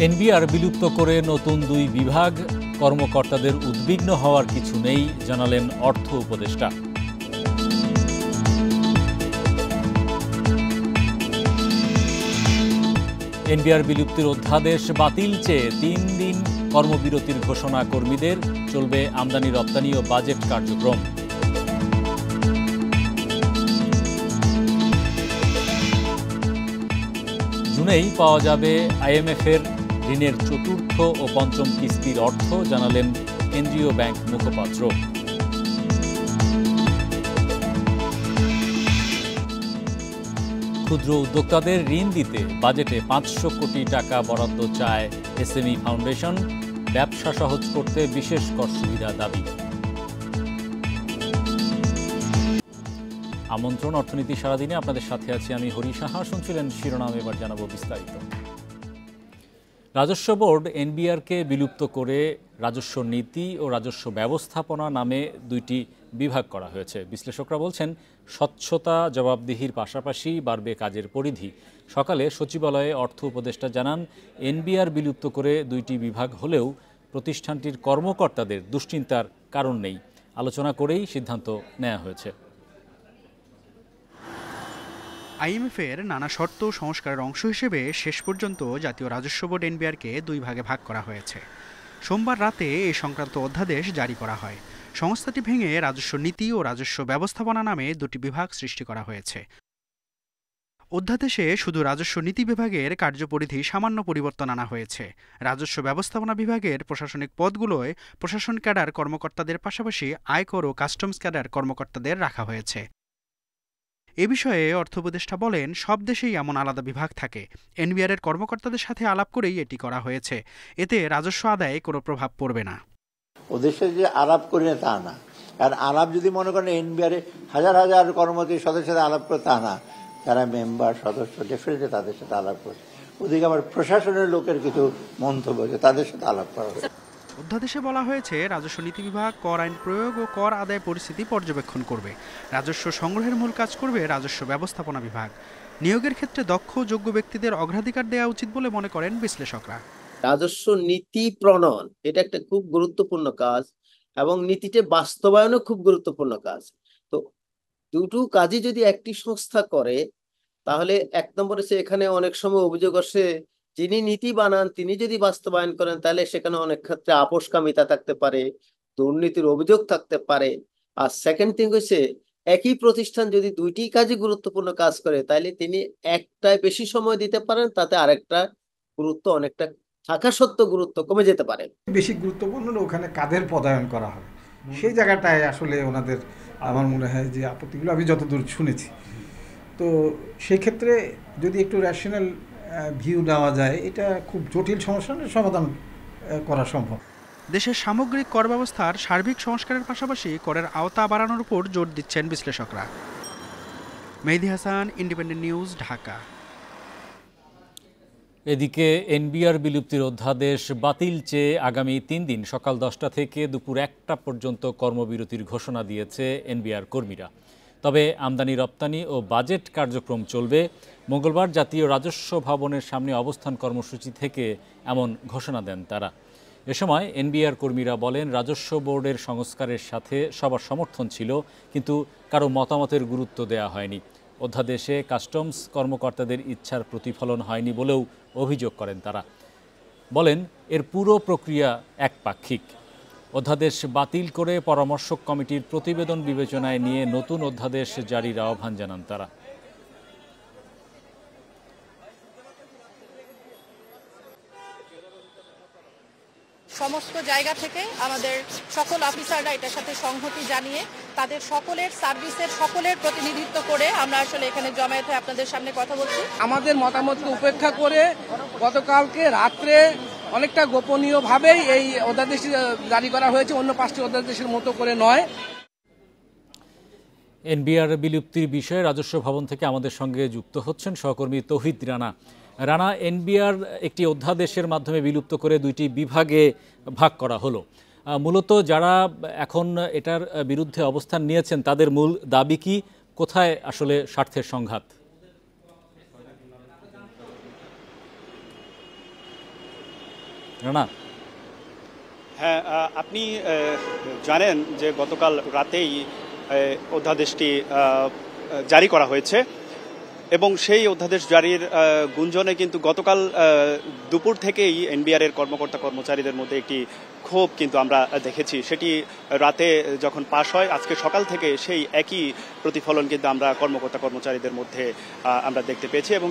NBR বিলুপ্ত করে নতুন দুই বিভাগ, কর্মকর্তাদের উদ্বিগ্ন হওয়ার কিছু নেই জানালেন অর্থ উপদেষ্টা। এনবিআর বিলুপ্তির অধ্যাদেশ বাতিল চেয়ে 3 দিন কর্মবিরতির ঘোষণা কর্মীদের, চলবে আমদানি রপ্তানি ও বাজেট কার্যক্রম। জুনেই পাওয়া যাবে আইএমএফের ঋণের চতুর্থ ও পঞ্চম কিস্তির অর্থ, জানালেন কেন্দ্রীয় ব্যাংক মুখপাত্র। ক্ষুদ্র উদ্যোক্তাদের ঋণ দিতে বাজেটে 500 কোটি টাকা বরাদ্দ চায় এসএমই ফাউন্ডেশন, ব্যবসা সহজ করতে বিশেষ কর সুবিধা দাবি। আমন্ত্রণ অর্থনীতি সারাদিনে, আপনাদের সাথে আছি আমি হরি সাহা। শুনছিলেন শিরোনাম, এবার জানাবো বিস্তারিত। রাজস্ব বোর্ড এনবিআরকে বিলুপ্ত করে রাজস্ব নীতি ও রাজস্ব ব্যবস্থাপনা নামে দুইটি বিভাগ করা হয়েছে। বিশ্লেষকরা বলছেন, স্বচ্ছতা জবাবদিহির পাশাপাশি বাড়বে কাজের পরিধি। সকালে সচিবালয়ে অর্থ উপদেষ্টা জানান, এনবিআর বিলুপ্ত করে দুইটি বিভাগ হলেও প্রতিষ্ঠানটির কর্মকর্তাদের দুশ্চিন্তার কারণ নেই। আলোচনা করেই সিদ্ধান্ত নেওয়া হয়েছে। আইএমএফের নানা শর্ত সংস্কারের অংশ হিসেবে শেষ পর্যন্ত জাতীয় রাজস্ব বোর্ড এনবিআরকে দুই ভাগে ভাগ করা হয়েছে। সোমবার রাতে এই সংক্রান্ত অধ্যাদেশ জারি করা হয়। সংস্থাটি ভেঙে রাজস্ব নীতি ও রাজস্ব ব্যবস্থাপনা নামে দুটি বিভাগ সৃষ্টি করা হয়েছে। অধ্যাদেশে শুধু রাজস্ব নীতি বিভাগের কার্যপরিধি সামান্য পরিবর্তন আনা হয়েছে। রাজস্ব ব্যবস্থাপনা বিভাগের প্রশাসনিক পদগুলোয় প্রশাসন ক্যাডার কর্মকর্তাদের পাশাপাশি আয়কর ও কাস্টমস ক্যাডার কর্মকর্তাদের রাখা হয়েছে। এ বিষয়ে অর্থ উপদেষ্টা বলেন, সব দেশেই এমন আলাদা বিভাগ থাকে। এনবিআর এর কর্মকর্তাদের সাথে আলাপ করেই এটি করা হয়েছে। এতে রাজস্ব আদায়ে কোনো প্রভাব পড়বে না। ওদেশে যে আলাপ করি না তা না, কারণ আলাপ যদি মনে করেন এনবিআর হাজার হাজার কর্মচারী সদস্যের সাথে আলাপ করে তা না, যারা মেম্বার সদস্য ডেফিনেটলি তাদের সাথে আলাপ করছে। ওদিকে আবার প্রশাসনের লোকের কিছু মন্তব্য আছে, তাদের সাথে আলাপ করা হয়েছে। অধ্যাদেশে বলা হয়েছে, রাজস্ব নীতি বিভাগ কর আইন প্রয়োগ ও কর আদায় পরিস্থিতি পর্যবেক্ষণ করবে। রাজস্ব সংগ্রহের মূল কাজ করবে রাজস্ব ব্যবস্থাপনা বিভাগ। নিয়োগের ক্ষেত্রে দক্ষ যোগ্য ব্যক্তিদের অগ্রাধিকার দেওয়া উচিত বলে মনে করেন বিশ্লেষকরা। রাজস্ব নীতি প্রণয়ন এটা একটা খুব গুরুত্বপূর্ণ কাজ, এবং নীতিতে বাস্তবায়নও খুব গুরুত্বপূর্ণ কাজ। তো দুটো কাজই যদি একটি সংস্থা করে, তাহলে এক নম্বরে এখানে অনেক সময় অভিযোগ আসে, যিনি নীতি বানান তিনি যদি বাস্তবায়ন করেন তাহলে সেখানে অনেক ক্ষেত্রে আপোষকামিতা থাকতে পারে, দুর্নীতির অভিযোগ থাকতে পারে। আর সেকেন্ড থিং হচ্ছে, একই প্রতিষ্ঠান যদি দুইটি কাজে গুরুত্বপূর্ণ কাজ করে, তাহলে তিনি একটায় বেশি সময় দিতে পারেন, তাতে আরেকটা গুরুত্ব অনেকটা থাকা সত্ত্বেও গুরুত্ব কমে যেতে পারে। বেশি গুরুত্বপূর্ণ ওখানে কাদের পদায়ন করা হবে, সেই জায়গাটায় আসলে ওনাদের আমার মনে হয় যে আপত্তিগুলো আমি যতদূর শুনেছি। তো সেই ক্ষেত্রে যদি একটু রেশনাল ভিউ নেওয়া যায়, এটা খুব জটিল সমস্যার সমাধান করা সম্ভব। দেশের সামগ্রিক কর ব্যবস্থার সার্বিক সংস্কারের পাশাপাশি করের আওতা বাড়ানোর উপর জোর দিচ্ছেন বিশ্লেষকরা। মেহেদী হাসান, ইন্ডিপেন্ডেন্ট নিউজ, ঢাকা। এদিকে এনবিআর বিলুপ্তির অধ্যাদেশ বাতিল চেয়ে আগামী 3 দিন সকাল 10টা থেকে দুপুর 1টা পর্যন্ত কর্মবিরতির ঘোষণা দিয়েছে এনবিআর কর্মীরা। তবে আমদানি রপ্তানি ও বাজেট কার্যক্রম চলবে। মঙ্গলবার জাতীয় রাজস্ব ভবনের সামনে অবস্থান কর্মসূচি থেকে এমন ঘোষণা দেন তারা। এ সময় এনবিআর কর্মীরা বলেন, রাজস্ব বোর্ডের সংস্কারের সাথে সবার সমর্থন ছিল, কিন্তু কারো মতামতের গুরুত্ব দেওয়া হয়নি। অধ্যাদেশে কাস্টমস কর্মকর্তাদের ইচ্ছার প্রতিফলন হয়নি বলেও অভিযোগ করেন তারা। বলেন, এর পুরো প্রক্রিয়া একপাক্ষিক। অধ্যাদেশ বাতিল করে পরামর্শক কমিটির প্রতিবেদন বিবেচনায় নিয়ে নতুন অধ্যাদেশ জারির আহ্বান জানান তারা। সমস্ত জায়গা থেকে আমাদের সকল অফিসাররা এটার সাথে সংহতি জানিয়ে তাদের সকলের সার্ভিসের সকলের প্রতিনিধিত্ব করে আমরা আসলে এখানে জমায়েত হয়ে আপনাদের সামনে কথা বলছি। আমাদের মতামতকে উপেক্ষা করে গতকালকে রাত্রে অনেকটা গোপনীয়ভাবেই এই অধ্যাদেশ জারি করা হয়েছে, অন্য 5টি অধ্যাদেশের মতো করে নয়। এনবিআর বিলুপ্তির বিষয়ে রাজস্ব ভবন থেকে আমাদের সঙ্গে যুক্ত হচ্ছেন সহকর্মী তৌহিদ রানা। রানা, এনবিআর একটি অধ্যাদেশের মাধ্যমে বিলুপ্ত করে দুইটি বিভাগে ভাগ করা হলো। মূলত যারা এখন এটার বিরুদ্ধে অবস্থান নিয়েছেন তাদের মূল দাবি কি? কোথায় আসলে স্বার্থের সংঘাত? রানা। হ্যাঁ, আপনি জানেন যে গতকাল রাতেই অধ্যাদেশটি জারি করা হয়েছে এবং সেই অধ্যাদেশ জারির গুঞ্জনে কিন্তু গতকাল দুপুর থেকেই এনবিআর এর কর্মকর্তা কর্মচারীদের মধ্যে একটি ক্ষোভ কিন্তু আমরা দেখেছি। সেটি রাতে যখন পাশ হয় আজকে সকাল থেকে সেই একই প্রতিফলন কিন্তু আমরা কর্মকর্তা কর্মচারীদের মধ্যে আমরা দেখতে পেয়েছি এবং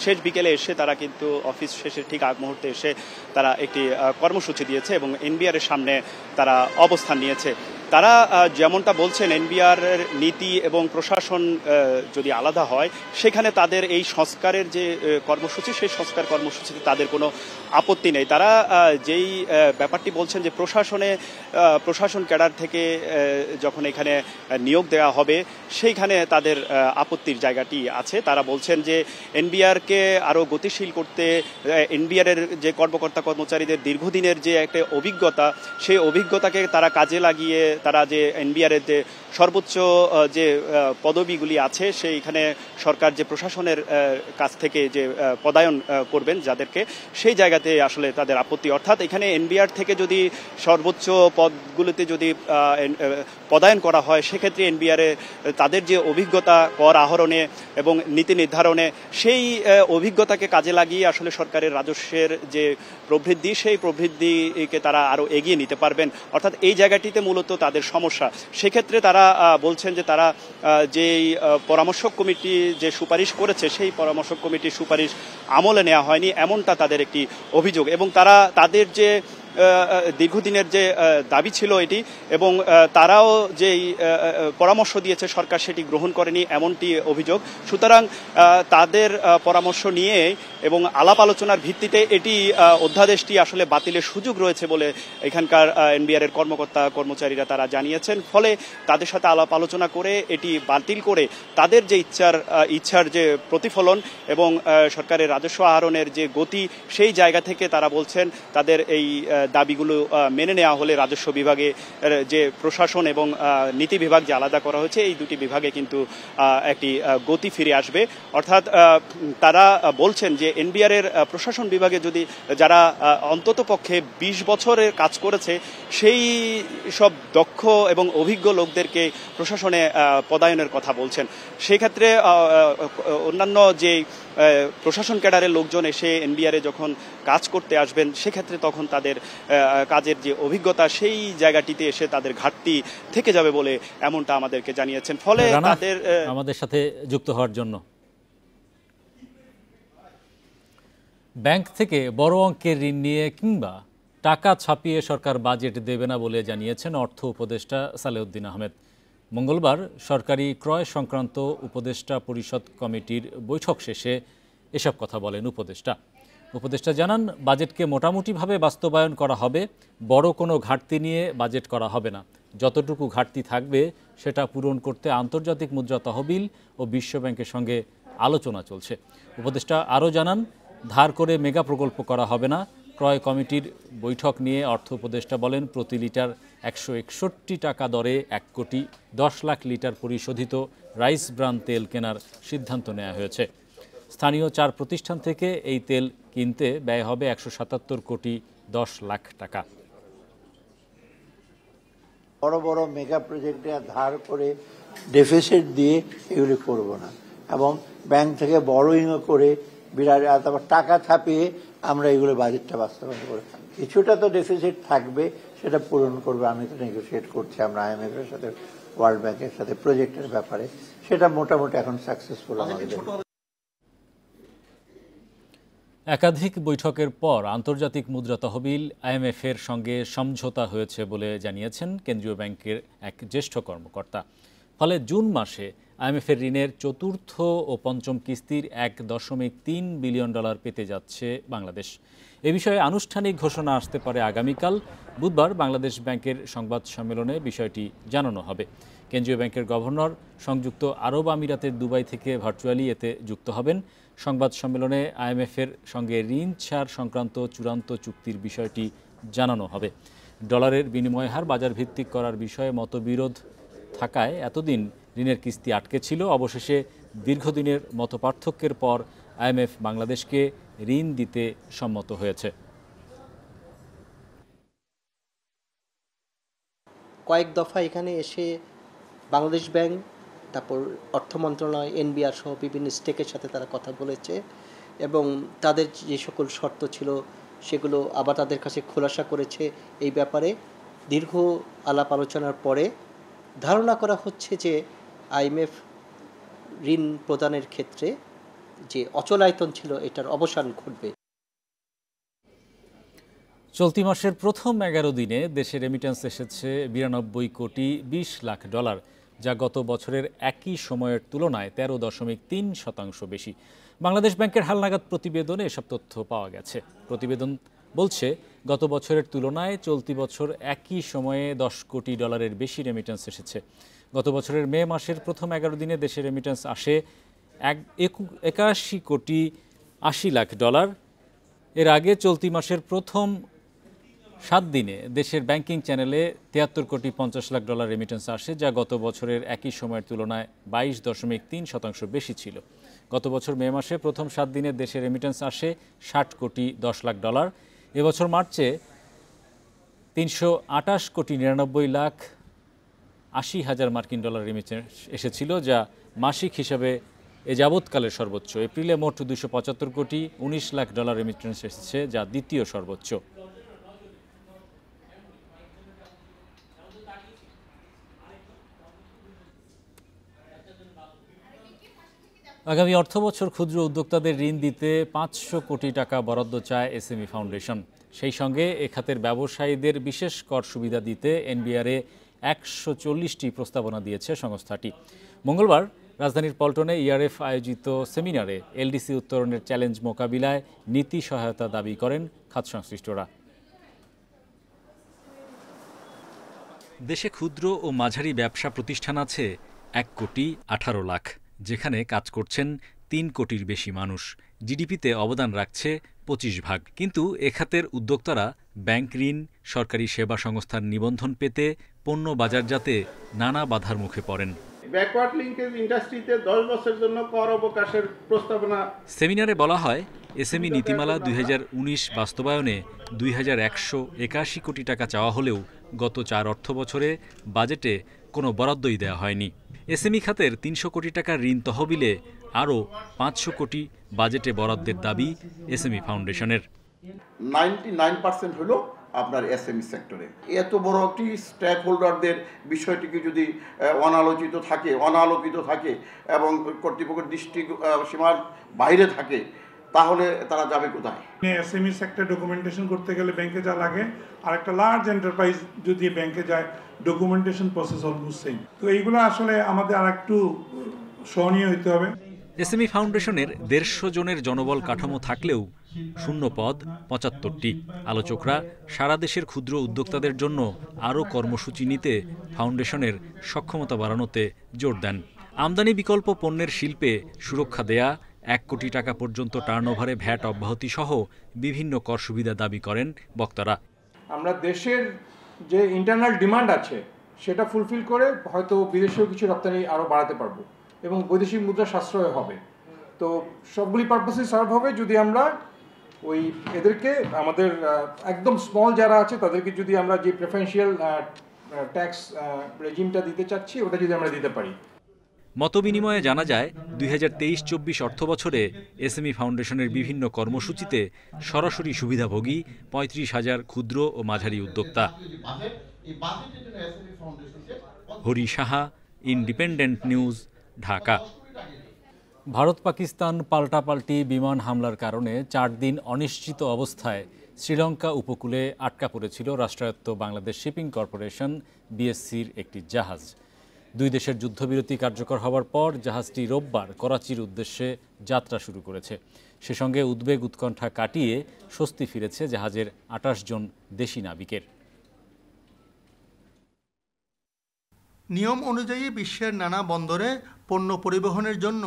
শেষ বিকেলে এসে তারা কিন্তু অফিস শেষের ঠিক আগ মুহূর্তে এসে তারা একটি কর্মসূচি দিয়েছে এবং এনবিআর এর সামনে তারা অবস্থান নিয়েছে। তারা যেমনটা বলছেন এনবিআর এর নীতি এবং প্রশাসন যদি আলাদা হয় সেখানে তাদের এই সংস্কারের যে কর্মসূচি সেই সংস্কার কর্মসূচিতে তাদের কোনো আপত্তি নেই। তারা যেই ব্যাপারটি বলছেন যে প্রশাসন ক্যাডার থেকে যখন এখানে নিয়োগ দেওয়া হবে সেইখানে তাদের আপত্তির জায়গাটি আছে। তারা বলছেন যে এনবিআরকে আরও গতিশীল করতে এনবিআর এর যে কর্মকর্তা কর্মচারীদের দীর্ঘদিনের যে একটা অভিজ্ঞতা সেই অভিজ্ঞতাকে তারা কাজে লাগিয়ে তারা যে এনবিআর এর যে সর্বোচ্চ যে পদবিগুলি আছে সেইখানে সরকার যে প্রশাসনের কাছ থেকে যে পদায়ন করবেন যাদেরকে সেই জায়গাতে আসলে তাদের আপত্তি। অর্থাৎ এখানে এনবিআর থেকে যদি সর্বোচ্চ পদগুলিতে যদি পদায়ন করা হয় সেক্ষেত্রে এনবিআর এ তাদের যে অভিজ্ঞতা কর আহরণে এবং নীতি নির্ধারণে সেই অভিজ্ঞতাকে কাজে লাগিয়ে আসলে সরকারের রাজস্বের যে প্রবৃদ্ধি সেই প্রবৃদ্ধিকে তারা আরও এগিয়ে নিতে পারবেন। অর্থাৎ এই জায়গাটিতে মূলত তাদের সমস্যা। সেক্ষেত্রে তারা বলছেন যে তারা যেই পরামর্শক কমিটি যে সুপারিশ করেছে সেই পরামর্শক কমিটির সুপারিশ আমলে নেওয়া হয়নি এমনটা তাদের একটি অভিযোগ এবং তারা তাদের যে দীর্ঘদিনের যে দাবি ছিল এটি এবং তারাও যেই পরামর্শ দিয়েছে সরকার সেটি গ্রহণ করেনি এমনটি অভিযোগ। সুতরাং তাদের পরামর্শ নিয়ে এবং আলাপ আলোচনার ভিত্তিতে এটি অধ্যাদেশটি আসলে বাতিলের সুযোগ রয়েছে বলে এখানকার এনবিআর এর কর্মকর্তা কর্মচারীরা তারা জানিয়েছেন। ফলে তাদের সাথে আলাপ আলোচনা করে এটি বাতিল করে তাদের যে ইচ্ছার যে প্রতিফলন এবং সরকারের রাজস্ব আহরণের যে গতি সেই জায়গা থেকে তারা বলছেন তাদের এই দাবিগুলো মেনে নেওয়া হলে রাজস্ব বিভাগে যে প্রশাসন এবং নীতি বিভাগ যে আলাদা করা হয়েছে এই দুটি বিভাগে কিন্তু একটি গতি ফিরে আসবে। অর্থাৎ তারা বলছেন যে এনবিআর এর প্রশাসন বিভাগে যদি যারা অন্তত পক্ষে 20 বছরের কাজ করেছে সেই সব দক্ষ এবং অভিজ্ঞ লোকদেরকে প্রশাসনে পদায়নের কথা বলছেন। সেক্ষেত্রে অন্যান্য যে প্রশাসন ক্যাডারের লোকজন এসে এনবিআর এ যখন কাজ করতে আসবেন সেক্ষেত্রে তখন তাদের কাজের যে অভিজ্ঞতা সেই জায়গাটিতে এসে তাদের ঘাটতি থেকে যাবে বলে এমনটা আমাদেরকে জানিয়েছেন। ফলে তাদের আমাদের সাথে যুক্ত হওয়ার জন্য ব্যাংক থেকে বড় অঙ্কের ঋণ নিয়ে কিংবা টাকা ছাপিয়ে সরকার বাজেট দেবে না বলে জানিয়েছেন অর্থ উপদেষ্টা সালেউদ্দিন আহমেদ। মঙ্গলবার সরকারি ক্রয় সংক্রান্ত উপদেষ্টা পরিষদ কমিটির বৈঠক শেষে এসব কথা বলেন উপদেষ্টা জানান বাজেটকে মোটামুটিভাবে বাস্তবায়ন করা হবে, বড় কোনো ঘাটতি নিয়ে বাজেট করা হবে না। যতটুকু ঘাটতি থাকবে সেটা পূরণ করতে আন্তর্জাতিক মুদ্রা তহবিল ও বিশ্বব্যাংকের সঙ্গে আলোচনা চলছে। উপদেষ্টা আরও জানান ধার করে মেগা প্রকল্প করা হবে না। ক্রয় কমিটির বৈঠক নিয়ে অর্থ উপদেষ্টা বলেন প্রতি লিটার 161 টাকা দরে 1,10,00,000 লিটার পরিশোধিত রাইস ব্রান তেল কেনার সিদ্ধান্ত নেওয়া হয়েছে। স্থানীয় 4 প্রতিষ্ঠান থেকে এই তেল কিনতে ব্যয় হবে 177,10,00,000 টাকা। বড় বড় মেগা প্রজেক্টে ধার করে ডেফিসিট দিয়ে এগুলি করব না এবং ব্যাংক থেকে বড়োইং করে বিরাট তারপর টাকা ছাপিয়ে আমরা এগুলো বাজেটটা বাস্তবায়ন করে কিছুটা তো ডেফিসিট থাকবে সেটা পূরণ করবে। আমি তো নেগোসিয়েট করছি আমরা IMF এর সাথে ওয়ার্ল্ড ব্যাংকের সাথে প্রজেক্টের ব্যাপারে, সেটা মোটামুটি এখন সাকসেসফুল আমাদের। একাধিক বৈঠকের পর আন্তর্জাতিক মুদ্রা তহবিল IMF এর সঙ্গে সমঝোতা হয়েছে বলে জানিয়েছেন কেন্দ্রীয় ব্যাংকের এক জ্যেষ্ঠ কর্মকর্তা। ফলে জুন মাসে IMF এর ঋণের চতুর্থ ও পঞ্চম কিস্তির $1.3 বিলিয়ন পেতে যাচ্ছে বাংলাদেশ। এ বিষয়ে আনুষ্ঠানিক ঘোষণা আসতে পারে আগামীকাল। বুধবার বাংলাদেশ ব্যাংকের সংবাদ সম্মেলনে বিষয়টি জানানো হবে। কেন্দ্রীয় ব্যাংকের গভর্নর সংযুক্ত আরব আমিরাতের দুবাই থেকে ভার্চুয়ালি এতে যুক্ত হবেন। সংবাদ সম্মেলনে IMF এর সঙ্গে ঋণ ছাড় সংক্রান্ত চূড়ান্ত চুক্তির বিষয়টি জানানো হবে। ডলারের বিনিময় হার বাজার ভিত্তিক করার বিষয়ে মতবিরোধ থাকায় এতদিন ঋণের কিস্তি আটকে ছিল। অবশেষে দীর্ঘদিনের মতপার্থক্যের পর IMF বাংলাদেশকে ঋণ দিতে সম্মত হয়েছে। কয়েক দফা এখানে এসে বাংলাদেশ ব্যাংক, তারপর অর্থ মন্ত্রণালয়, এনবিআর সহ বিভিন্ন স্টেকের সাথে তারা কথা বলেছে এবং তাদের যে সকল শর্ত ছিল সেগুলো আবার তাদের কাছে খোলাসা করেছে। এই ব্যাপারে দীর্ঘ আলাপ আলোচনার পরে ধারণা করা হচ্ছে যে আইএমএফ ঋণ প্রদানের ক্ষেত্রে যে অচলায়তন ছিল এটার অবসান ঘটবে। চলতি মাসের প্রথম 11 দিনে দেশে রেমিটেন্স এসেছে 92 কোটি 20 লাখ ডলার, যা গত বছরের একই সময়ের তুলনায় 13.3% বেশি। বাংলাদেশ ব্যাংকের হালনাগাদ প্রতিবেদনে এসব তথ্য পাওয়া গেছে। প্রতিবেদন বলছে গত বছরের তুলনায় চলতি বছর একই সময়ে 10 কোটি ডলারের বেশি রেমিটেন্স এসেছে। গত বছরের মে মাসের প্রথম 11 দিনে দেশে রেমিটেন্স আসে 81 কোটি 80 লাখ ডলার। এর আগে চলতি মাসের প্রথম 7 দিনে দেশের ব্যাংকিং চ্যানেলে 73 কোটি 50 লাখ ডলার রেমিটেন্স আসে, যা গত বছরের একই সময়ের তুলনায় 22.3% বেশি ছিল। গত বছর মে মাসে প্রথম 7 দিনে দেশে রেমিটেন্স আসে 60 কোটি 10 লাখ ডলার। এবছর মার্চে 328 কোটি 99 লাখ 80 হাজার মার্কিন ডলার রেমিটেন্স এসেছিল, যা মাসিক হিসাবে এ যাবৎকালের সর্বোচ্চ। এপ্রিলে মোট 275 কোটি 19 লাখ ডলার রেমিটেন্স এসেছে, যা দ্বিতীয় সর্বোচ্চ। আগামী অর্থবছর ক্ষুদ্র উদ্যোক্তাদের ঋণ দিতে 500 কোটি টাকা বরাদ্দ চায় এসএমই ফাউন্ডেশন। সেই সঙ্গে এ খাতের ব্যবসায়ীদের বিশেষ কর সুবিধা দিতে এনবিআরে 140টি প্রস্তাবনা দিয়েছে সংস্থাটি। মঙ্গলবার রাজধানীর পল্টনে ইআরএফ আয়োজিত সেমিনারে এলডিসি উত্তরণের চ্যালেঞ্জ মোকাবিলায় নীতি সহায়তা দাবি করেন খাত সংশ্লিষ্টরা। দেশে ক্ষুদ্র ও মাঝারি ব্যবসা প্রতিষ্ঠান আছে 1 কোটি 18 লাখ, যেখানে কাজ করছেন 3 কোটির বেশি মানুষ। জিডিপিতে অবদান রাখছে 25%। কিন্তু এ খাতের উদ্যোক্তারা ব্যাংক ঋণ, সরকারি সেবা সংস্থার নিবন্ধন পেতে পণ্য বাজারজাতে নানা বাধার মুখে পড়েন। ব্যাকওয়ার্ড লিঙ্কেজ ইন্ডাস্ট্রিতে 10 বছরের জন্য কর অবকাশের প্রস্তাবনা। সেমিনারে বলা হয়, এসএমই নীতিমালা 2019 বাস্তবায়নে 2181 কোটি টাকা চাওয়া হলেও গত 4 অর্থবছরে বাজেটে কোনো বরাদ্দই দেওয়া হয়নি। এসএমই খাতের 300 কোটি টাকার ঋণ তহবিলে আরও 500 কোটি বাজেটে বরাদ্দের দাবি এসএমই ফাউন্ডেশনের। 99% হলো আপনার এসএমই সেক্টরে। এত বড় একটি স্টেক হোল্ডারদের বিষয়টিকে যদি অনালোকিত থাকে এবং কর্তৃপক্ষের দৃষ্টি সীমার বাইরে থাকে, তাহলে তারা যাবে কোথায়? এসএমই সেক্টর ডকুমেন্টেশন করতে গেলে ব্যাংকে যা লাগে, আর একটা লার্জ এন্টারপ্রাইজ যদি ব্যাংকে যায়, ডকুমেন্টেশন প্রসেস অলমোস্ট সেম। তো এইগুলো আসলে আমাদের আর একটু সহনীয় হতে হবে। এসএমই ফাউন্ডেশনের 150 জনের জনবল কাঠামো থাকলেও শূন্য পদ 75টি। আলোচকরা সারা দেশের ক্ষুদ্র উদ্যোক্তাদের জন্য আরও কর্মসূচি নিতে ফাউন্ডেশনের সক্ষমতা বাড়ানোতে জোর দেন। আমদানি বিকল্প পণ্যের শিল্পে সুরক্ষা দেয়া, 1 কোটি টাকা পর্যন্ত টার্নওভারে ভ্যাট অব্যাহতি সহ বিভিন্ন কর সুবিধা দাবি করেন বক্তারা। আমরা দেশের যে ইন্টারনাল ডিমান্ড আছে সেটা ফুলফিল করে হয়তো বিদেশেও কিছু রপ্তানি আরও বাড়াতে পারবো এবং বৈদেশিক মুদ্রা সাশ্রয় হবে। তো সবগুলি পারপাসে সার্ভ হবে যদি আমরা ওই এদেরকে আমাদের একদম স্মল যারা আছে তাদেরকে যদি আমরা যে প্রেফারেন্সিয়াল ট্যাক্স রেজিমটা দিতে চাচ্ছি ওটা যদি আমরা দিতে পারি। মতবিনিময়ে জানা যায় 2023-24 অর্থবছরে এসএমই ফাউন্ডেশনের বিভিন্ন কর্মসূচিতে সরাসরি সুবিধাভোগী 35,000 ক্ষুদ্র ও মাঝারি উদ্যোক্তা। Hari Saha, independent news, Dhaka. ভারত পাকিস্তান পাল্টাপাল্টি বিমান হামলার কারণে 4 দিন অনিশ্চিত অবস্থায় শ্রীলঙ্কা উপকূলে আটকা পড়েছিল রাষ্ট্রায়ত্ত বাংলাদেশ শিপিং কর্পোরেশন বিএসসির একটি জাহাজ। 2 দেশের যুদ্ধবিরতি কার্যকর হওয়ার পর জাহাজটি রোববার করাচির উদ্দেশ্যে যাত্রা শুরু করেছে। সে সঙ্গে উদ্বেগ উৎকণ্ঠা কাটিয়ে স্বস্তি ফিরেছে জাহাজের 28 জন দেশি নাবিকের। নিয়ম অনুযায়ী বিশ্বের নানা বন্দরে পণ্য পরিবহনের জন্য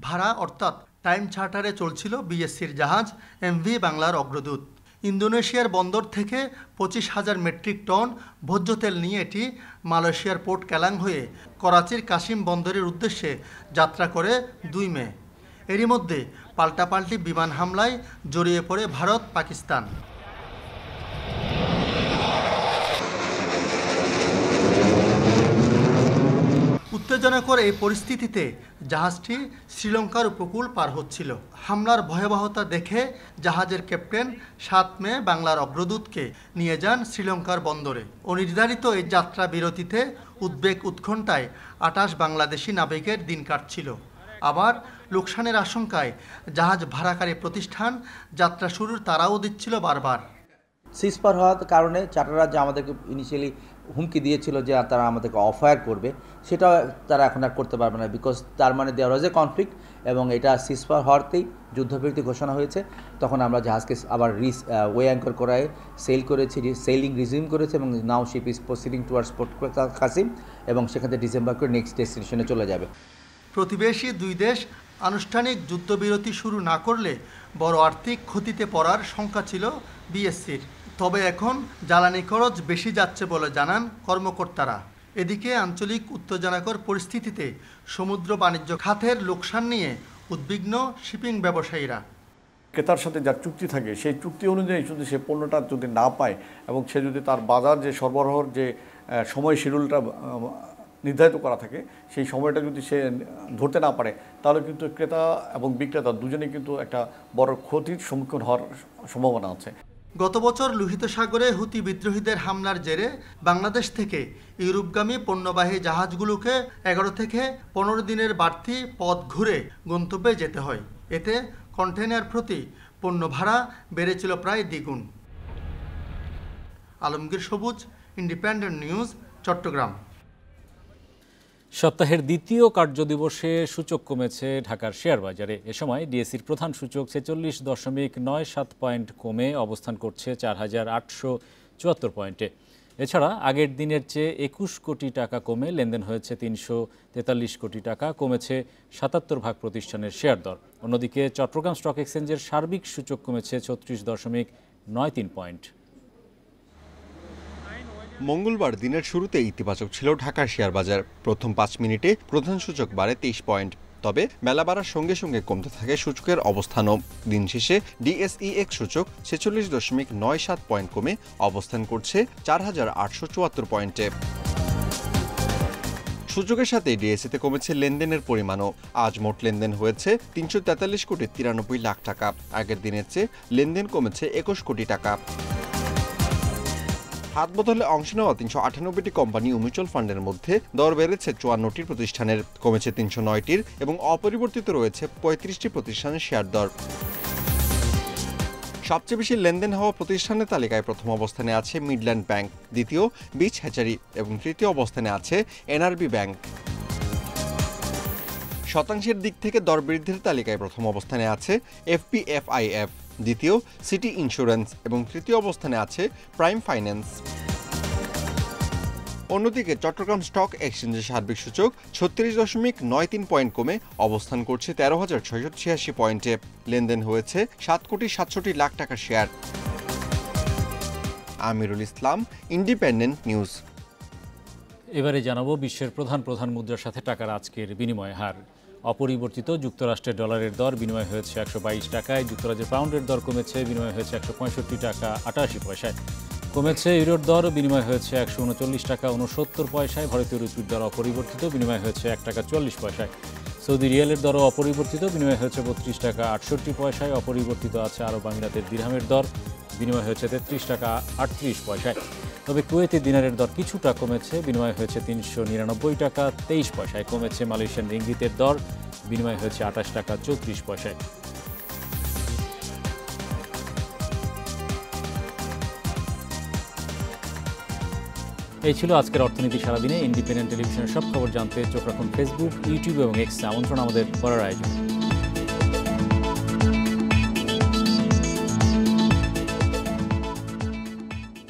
ভাড়া অর্থাৎ টাইম চার্টারে চলছিল বিএসসির জাহাজ এমভি বাংলার অগ্রদূত। ইন্দোনেশিয়ার বন্দর থেকে 25,000 মেট্রিক টন ভোজ্য তেল নিয়ে এটি মালয়েশিয়ার পোর্ট কেলাং হয়ে করাচির কাশিম বন্দরের উদ্দেশ্যে যাত্রা করে 2 মে। এরই মধ্যে পাল্টাপাল্টি বিমান হামলায় জড়িয়ে পড়ে ভারত পাকিস্তান। উত্তেজনাকর এই পরিস্থিতিতে জাহাজটি শ্রীলঙ্কার উপকূল পার হচ্ছিল। হামলার ভয়াবহতা দেখে জাহাজের ক্যাপ্টেন 7 মে বাংলার অগ্রদূতকে নিয়ে যান শ্রীলঙ্কার বন্দরে। অনির্ধারিত এই যাত্রা বিরতিতে উদ্বেগ উৎকণ্ঠায় 28 বাংলাদেশি নাবিকের দিন কাটছিল। আবার লোকসানের আশঙ্কায় জাহাজ ভাড়াকারী প্রতিষ্ঠান যাত্রা শুরুর তাড়াও দিচ্ছিল বারবার। সিজফায়ার হওয়ার কারণে চার্টাররা যে আমাদেরকে ইনিশিয়ালি হুমকি দিয়েছিল যে তারা আমাদেরকে অফায়ার করবে, সেটাও তারা এখন আর করতে পারবে না, বিকজ তার মানে দেওয়ার ওয়াজ এ কনফ্লিক্ট এবং এটা সিজফায়ার হওয়াতেই যুদ্ধবিরতি ঘোষণা হয়েছে। তখন আমরা জাহাজকে আবার ওয়ে অ্যাঙ্কর করায় সেল করেছি, সেলিং রিজিউম করেছে এবং now ship is proceeding towards port Qasim এবং সেখান থেকে ডিসেম্বর করে নেক্সট ডেস্টিনেশনে চলে যাবে। প্রতিবেশী দুই দেশ আনুষ্ঠানিক যুদ্ধবিরতি শুরু না করলে বড় আর্থিক ক্ষতিতে পড়ার শঙ্কা ছিল বিএসসির। তবে এখন জ্বালানি খরচ বেশি যাচ্ছে বলে জানান কর্মকর্তারা। এদিকে আঞ্চলিক উত্তেজনাকর পরিস্থিতিতে সমুদ্র বাণিজ্য খাতের লোকসান নিয়ে উদ্বিগ্ন শিপিং ব্যবসায়ীরা। ক্রেতার সাথে যার চুক্তি থাকে সেই চুক্তি অনুযায়ী যদি সে পণ্যটা যদি না পায় এবং সে যদি তার বাজার যে সরবরাহর যে সময় শিডিউলটা নির্ধারিত করা থাকে সেই সময়টা যদি সে ধরতে না পারে, তাহলে কিন্তু ক্রেতা এবং বিক্রেতা দুজনেই কিন্তু একটা বড় ক্ষতির সম্মুখীন হওয়ার সম্ভাবনা আছে। গত বছর লোহিত সাগরে হুতি বিদ্রোহীদের হামলার জেরে বাংলাদেশ থেকে ইউরোপগামী পণ্যবাহী জাহাজগুলোকে 11 থেকে 15 দিনের বাড়তি পথ ঘুরে গন্তব্যে যেতে হয়। এতে কন্টেইনার প্রতি পণ্য ভাড়া বেড়েছিল প্রায় দ্বিগুণ। আলমগীর সবুজ, ইন্ডিপেন্ডেন্ট নিউজ, চট্টগ্রাম। সপ্তাহের দ্বিতীয় কার্যদিবসে সূচক কমেছে ঢাকার শেয়ার বাজারে। এ সময় ডিএসইর প্রধান সূচক 46.97 পয়েন্ট কমে অবস্থান করছে 4874 পয়েন্টে। এছাড়া আগের দিনের চেয়ে 21 কোটি টাকা কমে লেনদেন হয়েছে 343 কোটি টাকা, কমেছে 77 ভাগ প্রতিষ্ঠানের শেয়ার দর। অন্যদিকে চট্টগ্রাম স্টক এক্সচেঞ্জের সার্বিক সূচক কমেছে 36.93 পয়েন্ট। মঙ্গলবার দিনের শুরুতে ইতিবাচক ছিল ঢাকার শেয়ার বাজার। প্রথম 5 মিনিটে প্রধান সূচক বাড়ে 23 পয়েন্ট, তবে বেলা বাড়ার সঙ্গে সঙ্গে কমতে থাকে সূচকের অবস্থানও। দিন শেষে ডিএসইএক্স সূচক 46.97 পয়েন্ট কমে অবস্থান করছে 4874 পয়েন্টে। সূচকের সাথে ডিএসইতে কমেছে লেনদেনের পরিমাণও। আজ মোট লেনদেন হয়েছে 343 কোটি 93 লাখ টাকা। আগের দিনের চেয়ে লেনদেন কমেছে 21 কোটি টাকা। হাত বদলে অংশ নেওয়া 398টি কোম্পানি ও মিউচুয়াল ফান্ডের মধ্যে দর বেড়েছে 54টি প্রতিষ্ঠানের, কমেছে 309টির এবং অপরিবর্তিত রয়েছে 35টি প্রতিষ্ঠানের শেয়ার দর। সবচেয়ে বেশি লেনদেন হওয়া প্রতিষ্ঠানের তালিকায় প্রথম অবস্থানে আছে মিডল্যান্ড ব্যাংক, দ্বিতীয় বিচ হ্যাচারি এবং তৃতীয় অবস্থানে আছে এনআরবি ব্যাংক। শতাংশের দিক থেকে দর বৃদ্ধির তালিকায় প্রথম অবস্থানে আছে এফপিএফআইএফ, দ্বিতীয় সিটি ইন্স্যুরেন্স এবং তৃতীয় অবস্থানে আছে প্রাইম ফাইন্যান্স। অন্যদিকে চট্টগ্রাম স্টক এক্সচেঞ্জের সার্বিক সূচক 36.93 পয়েন্ট কমে অবস্থান করছে 13,686 পয়েন্টে। লেনদেন হয়েছে 7 কোটি 67 লাখ টাকার share. Amirul Islam, independent news. এবারে জানাবো বিশ্বের প্রধান মুদ্রার সাথে টাকার আজকের বিনিময় হার। অপরিবর্তিত যুক্তরাষ্ট্রের ডলারের দর বিনিময় হয়েছে 122 টাকায়, যুক্তরাজ্যের পাউন্ডের দর কমেছে, বিনিময় হয়েছে 165 টাকা 88 পয়সায়। কমেছে ইউরোর দর, বিনিময় হয়েছে 139 টাকা 69 পয়সায়। ভারতীয় রুপির দর অপরিবর্তিত, বিনিময় হয়েছে 1 টাকা 40 পয়সায়। সৌদি রিয়ালের দরও অপরিবর্তিত, বিনিময় হয়েছে 32 টাকা 68 পয়সায়। অপরিবর্তিত আছে আরব আমিরাতের দিরহামের দর, বিনিময় হয়েছে 33 টাকা 38 পয়সায়। তবে কুয়েতি দিনারের দর কিছুটা কমেছে, বিনিময় হয়েছে 399 টাকা 23 পয়সায়। কমেছে মালয়েশিয়ান রিঙ্গিতের দর, বিনিময় হয়েছে 28 টাকা 34 পয়সায়। এই ছিল আজকের অর্থনীতি সারাদিনে। ইন্ডিপেন্ডেন্ট টেলিভিশনের সব খবর জানতে চোখ রাখুন ফেসবুক, ইউটিউব এবং এক্সে। আমন্ত্রণ আমাদের পরের আয়োজন।